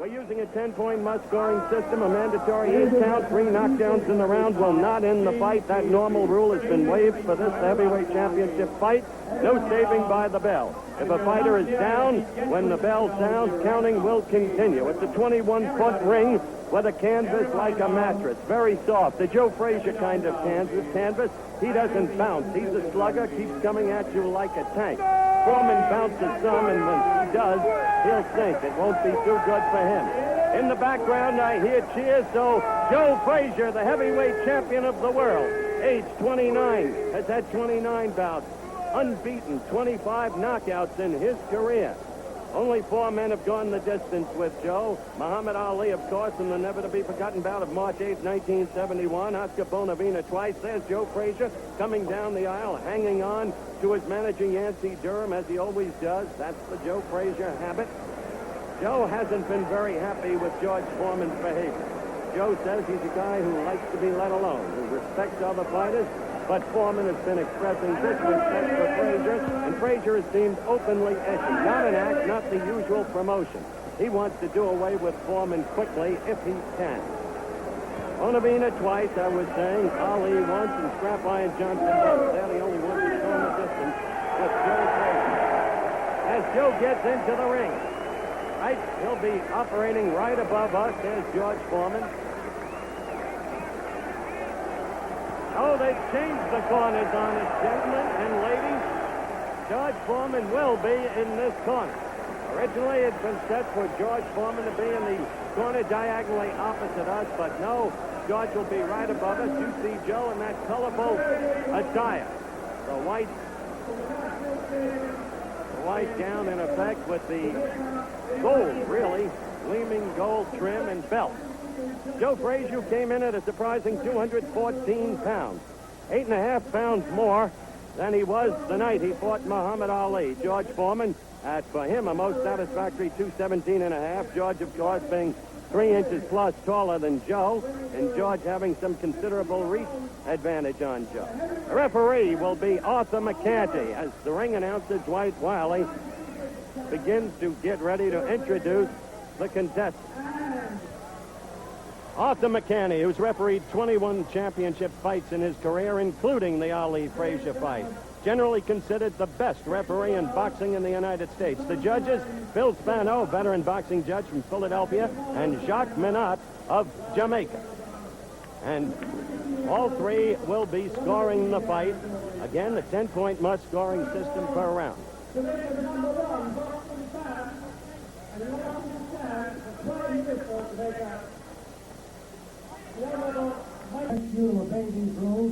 We're using a 10-point must-scoring system, a mandatory 8 count, 3 knockdowns in the round will not end the fight. That normal rule has been waived for this heavyweight championship fight. No saving by the bell. If a fighter is down, when the bell sounds, counting will continue. It's a 21-foot ring with a canvas like a mattress, very soft. The Joe Frazier kind of canvas. He doesn't bounce. He's a slugger, keeps coming at you like a tank. Foreman bounces some, and when he does, he'll sink. It won't be too good for him. In the background, I hear cheers, so Joe Frazier, the heavyweight champion of the world, age 29, has had 29 bouts, unbeaten, 25 knockouts in his career. Only 4 men have gone the distance with Joe. Muhammad Ali, of course, in the never-to-be-forgotten bout of March 8, 1971. Oscar Bonavena twice. There's Joe Frazier coming down the aisle, hanging on to his manager, Yancey Durham, as he always does. That's the Joe Frazier habit. Joe hasn't been very happy with George Foreman's behavior. Joe says he's a guy who likes to be let alone, who respects other fighters, but Foreman has been expressing disrespect for Frazier, and Frazier has seemed openly edgy. Not an act, not the usual promotion. He wants to do away with Foreman quickly if he can. Bonavena twice, I was saying, Ali once, and Scrap Iron Johnson once. They're the only ones who've gone the distance with Joe Frazier. As Joe gets into the ring, right, he'll be operating right above us. There's George Foreman. Oh, they've changed the corners on us, gentlemen and ladies. George Foreman will be in this corner. Originally, it had been set for George Foreman to be in the corner diagonally opposite us, but no, George will be right above us. You see Joe in that colorful attire. The white gown, in effect, with the gold, really, gleaming gold trim and belt. Joe Frazier came in at a surprising 214 pounds, 8.5 pounds more than he was the night he fought Muhammad Ali. George Foreman, at, for him, a most satisfactory 217.5. George, of course, being 3 inches plus taller than Joe, and George having some considerable reach advantage on Joe. The referee will be Arthur McCanty as the ring announcer, Dwight Wiley, begins to get ready to introduce the contestants. Arthur McCanty, who's refereed 21 championship fights in his career, including the Ali-Frazier fight. Generally considered the best referee in boxing in the United States. The judges, Phil Spano, veteran boxing judge from Philadelphia, and Jacques Minot of Jamaica. And all 3 will be scoring the fight. Again, the 10-point must-scoring system per round.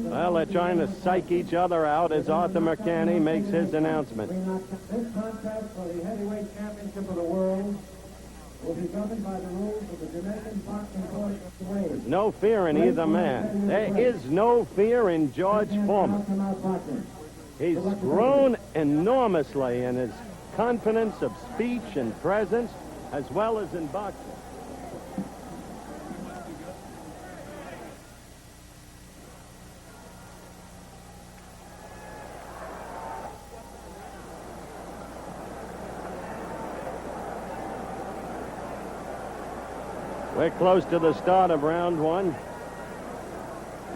Well, they're trying to psych each other out as Arthur McCanty makes his announcement. This contest for the heavyweight championship of the world will be governed by the rules of the Jamaican Boxing Court of Wales. No fear in either man. There is no fear in George Foreman. He's grown enormously in his confidence of speech and presence, as well as in boxing. We're close to the start of round 1.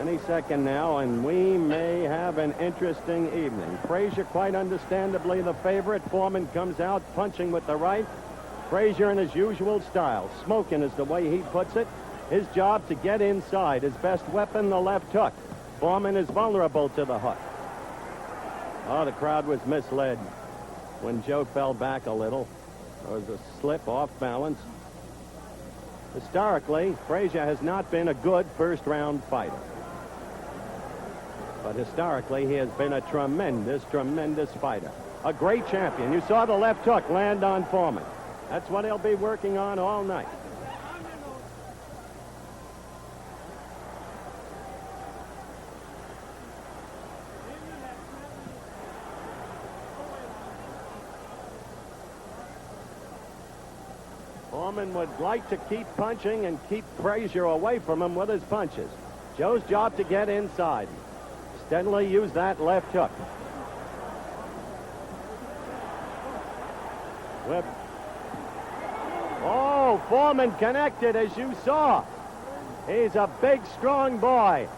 Any second now, and we may have an interesting evening. Frazier, quite understandably, the favorite. Foreman comes out punching with the right. Frazier in his usual style. Smoking is the way he puts it. His job to get inside. His best weapon, the left hook. Foreman is vulnerable to the hook. Oh, the crowd was misled when Joe fell back a little. There was a slip off balance. Historically, Frazier has not been a good first-round fighter. But historically, he has been a tremendous, tremendous fighter. A great champion. You saw the left hook land on Foreman. That's what he'll be working on all night. Foreman would like to keep punching and keep Frazier away from him with his punches. Joe's job to get inside. Steadily use that left hook. Whip. Oh, Foreman connected, as you saw. He's a big, strong boy.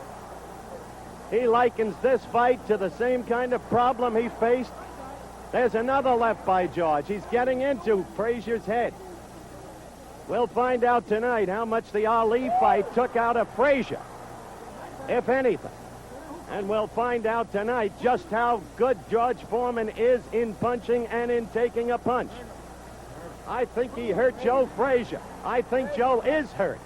He likens this fight to the same kind of problem he faced. There's another left by George. He's getting into Frazier's head. We'll find out tonight how much the Ali fight took out of Frazier, if anything. And we'll find out tonight just how good George Foreman is in punching and in taking a punch. I think he hurt Joe Frazier. I think Joe is hurt.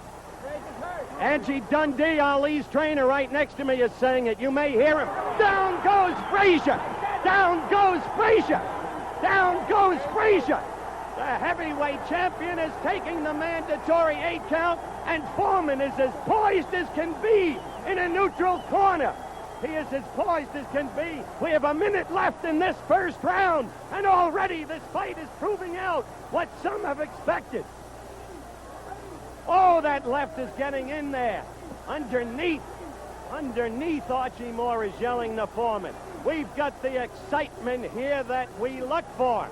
Angie Dundee, Ali's trainer, right next to me, is saying it. You may hear him. Down goes Frazier! Down goes Frazier! Down goes Frazier! The heavyweight champion is taking the mandatory 8 count, and Foreman is as poised as can be in a neutral corner. He is as poised as can be. We have a minute left in this first round, and already this fight is proving out what some have expected. Oh, that left is getting in there. Underneath, Archie Moore is yelling to Foreman. We've got the excitement here that we look for.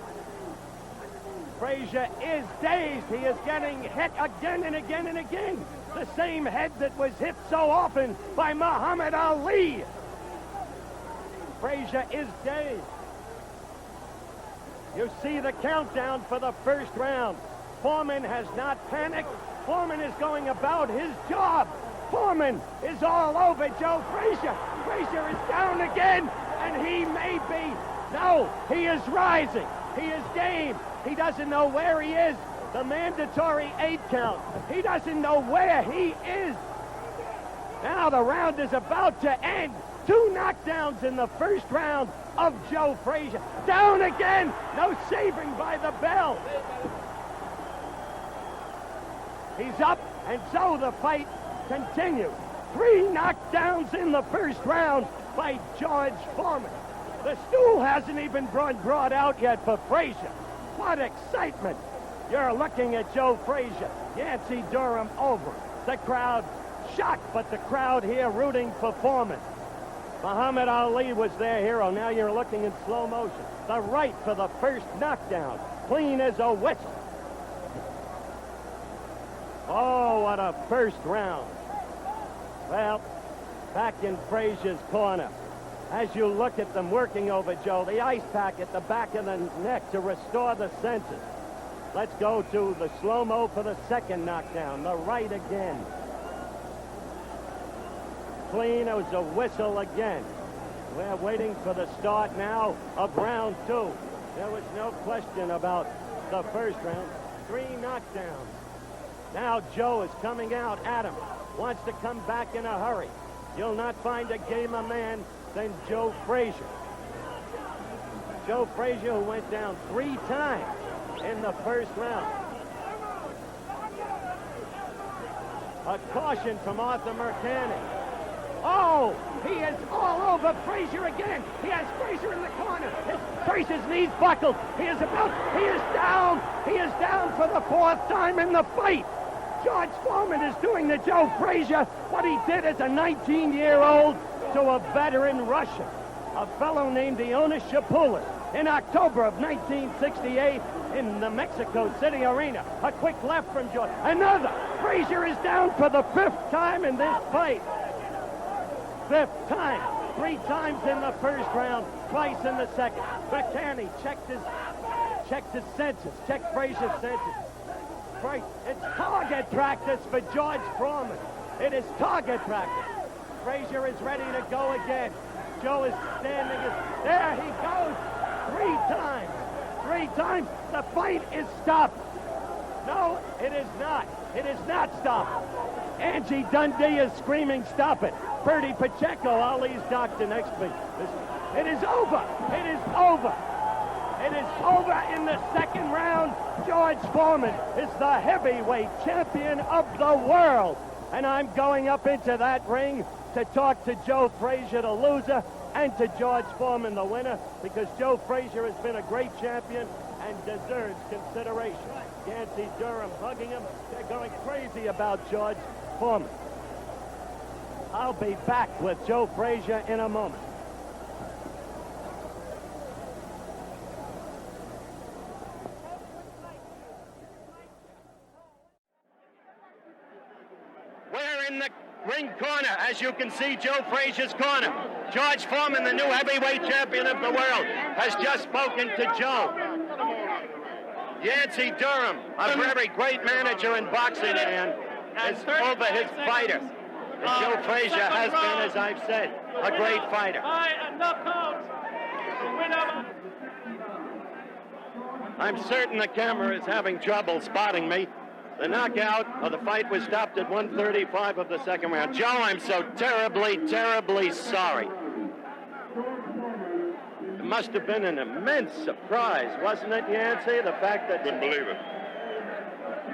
Frazier is dazed. He is getting hit again and again and again. The same head that was hit so often by Muhammad Ali. Frazier is dazed. You see the countdown for the first round. Foreman has not panicked. Foreman is going about his job. Foreman is all over Joe Frazier. Frazier is down again, and he may be. No, he is rising. He is game. He doesn't know where he is. The mandatory 8 count. He doesn't know where he is. Now the round is about to end. 2 knockdowns in the first round of Joe Frazier. Down again. No saving by the bell. He's up, and so the fight continues. 3 knockdowns in the first round by George Foreman. The stool hasn't even been brought out yet for Frazier. What excitement. You're looking at Joe Frazier. Yancey Durham over. The crowd shocked, but the crowd here rooting for Foreman. Muhammad Ali was their hero. Now you're looking in slow motion. The right for the first knockdown. Clean as a whistle. Oh, what a first round. Well, back in Frazier's corner. As you look at them working over Joe, the ice pack at the back of the neck to restore the senses. Let's go to the slow-mo for the second knockdown. The right again. Clean as a whistle again. We're waiting for the start now of round 2. There was no question about the first round. 3 knockdowns. Now Joe is coming out at him. Wants to come back in a hurry. You'll not find a gamer man than Joe Frazier. Joe Frazier, who went down 3 times in the first round. A caution from Arthur Mercani. Oh, he is all over Frazier again. He has Frazier in the corner. Frazier's knees buckled. He is down. He is down for the 4th time in the fight. George Foreman is doing to Joe Frazier what he did as a 19-year-old to a veteran Russian, a fellow named Iona Shapulis, in October of 1968 in the Mexico City Arena. A quick left from George. Another. Frazier is down for the 5th time in this fight. 5th time. 3 times in the first round, twice in the second. McCanny checked his senses, checked Frazier's senses. It's target practice for George Foreman. It is target practice. Frazier is ready to go again. Joe is standing. There he goes. 3 times. 3 times. The fight is stopped. No, it is not. It is not stopped. Angie Dundee is screaming, stop it. Bertie Pacheco, Ali's doctor next to me. It is over. It is over. It is over in the second round. George Foreman is the heavyweight champion of the world. And I'm going up into that ring to talk to Joe Frazier, the loser, and to George Foreman, the winner, because Joe Frazier has been a great champion and deserves consideration. Yancey Durham hugging him. They're going crazy about George Foreman. I'll be back with Joe Frazier in a moment. ring corner, as you can see, Joe Frazier's corner. George Foreman, the new heavyweight champion of the world, has just spoken to Joe. Yancey Durham, a very great manager in boxing, and is over his fighter. And Joe Frazier has been, as I've said, a great fighter. I'm certain the camera is having trouble spotting me. The knockout of the fight was stopped at 1:35 of the second round. Joe, I'm so terribly, terribly sorry. It must have been an immense surprise, wasn't it, Yancey? The fact that... Couldn't believe it.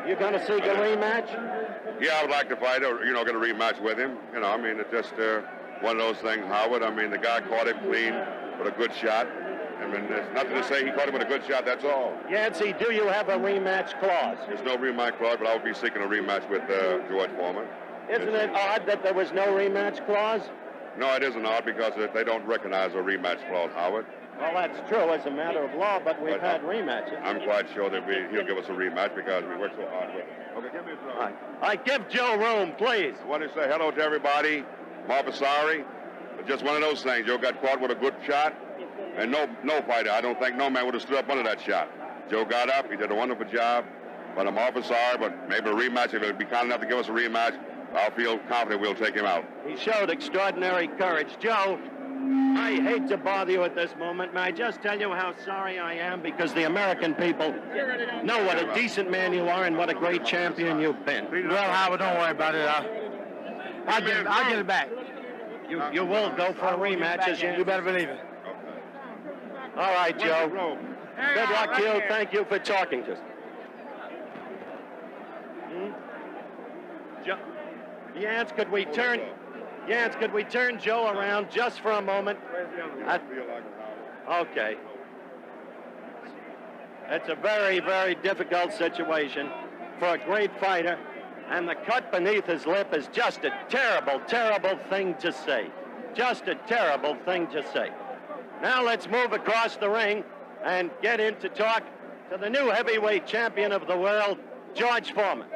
You're going to seek a rematch? Yeah, I would like to fight, or, get a rematch with him. I mean, it's just one of those things, Howard. I mean, the guy caught him clean with a good shot. I mean, there's nothing to say. He caught him with a good shot, that's all. Yancey, do you have a rematch clause? There's no rematch clause, but I would be seeking a rematch with George Foreman. Isn't it odd that there was no rematch clause? No, it isn't odd because they don't recognize a rematch clause, Howard. Well, that's true as a matter of law, but we've had rematches. I'm quite sure that he'll give us a rematch because we worked so hard with him. Okay, give me a All right, give Joe room, please. I want to say hello to everybody. I'm awful sorry. It's just one of those things. Joe got caught with a good shot, and no fighter, I don't think no man would have stood up under that shot. Joe got up. He did a wonderful job, but I'm awful sorry, but maybe a rematch, if he'd be kind enough to give us a rematch, I'll feel confident we'll take him out. He showed extraordinary courage. Joe, I hate to bother you at this moment. May I just tell you how sorry I am, because the American people know what a decent man you are and what a great champion you've been. Well, Howard, don't worry about it. I'll get it back. You will go for a rematch, as you better believe it. All right, Joe. Good luck to you. Thank you for talking to us. Yance, could we turn Joe around just for a moment? Okay. It's a very, very difficult situation for a great fighter, and the cut beneath his lip is just a terrible, terrible thing to say. Just a terrible thing to say. Now let's move across the ring and get in to talk to the new heavyweight champion of the world, George Foreman,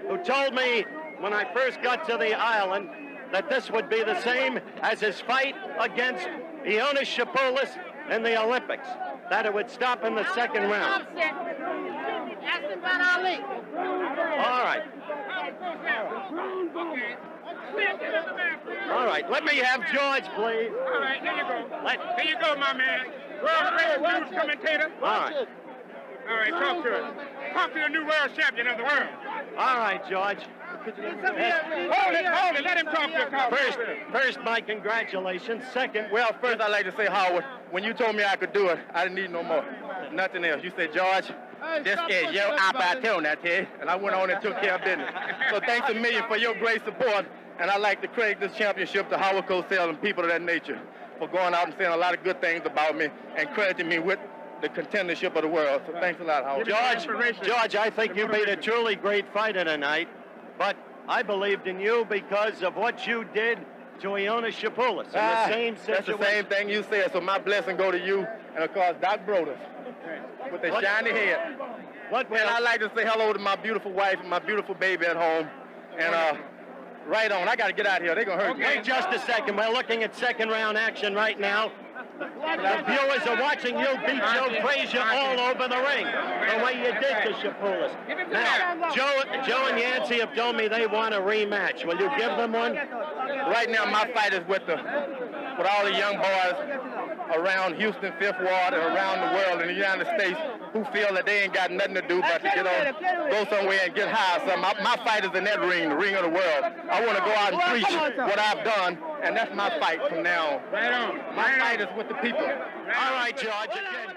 who told me when I first got to the island that this would be the same as his fight against Ionis Shapoulis in the Olympics, that it would stop in the second round. Ask him about Ali. All right. All right, let me have George, please. All right, there you go. There you go, my man. World news commentator. All right. All right, talk to us. Talk to the new world champion of the world. All right, George. Hold it. Let him talk to us. First, my congratulations. Second, Well, first I'd like to say, Howard, when you told me I could do it, I didn't need no more. Nothing else. You said, George, this is your opportunity. And I went on and took care of business. So thanks a million for your great support. And I'd like to credit this championship to Howard Cosell and people of that nature for going out and saying a lot of good things about me and crediting me with the contendership of the world. So thanks a lot, Howard. George, I think you beat a truly great fighter tonight, but I believed in you because of what you did to Ionis Shapoulis in the same situation. That's the same thing you said, so my blessing go to you and, of course, Doc Broders with the shiny head. And I'd like to say hello to my beautiful wife and my beautiful baby at home. And right on, I got to get out of here. They're going to hurt me. Wait just a second. We're looking at second round action right now. The viewers are watching you beat Joe Frazier all over the ring, the way you did to Shapoulis. Now, Joe and Yancey have told me they want a rematch. Will you give them one? Right now, my fight is with all the young boys around Houston, Fifth Ward, and around the world in the United States who feel that they ain't got nothing to do but to go somewhere and get high. So my fight is in that ring, the ring of the world. I want to go out and preach what I've done, and that's my fight from now on. Right on. My fight is with the people. All right, George. Again,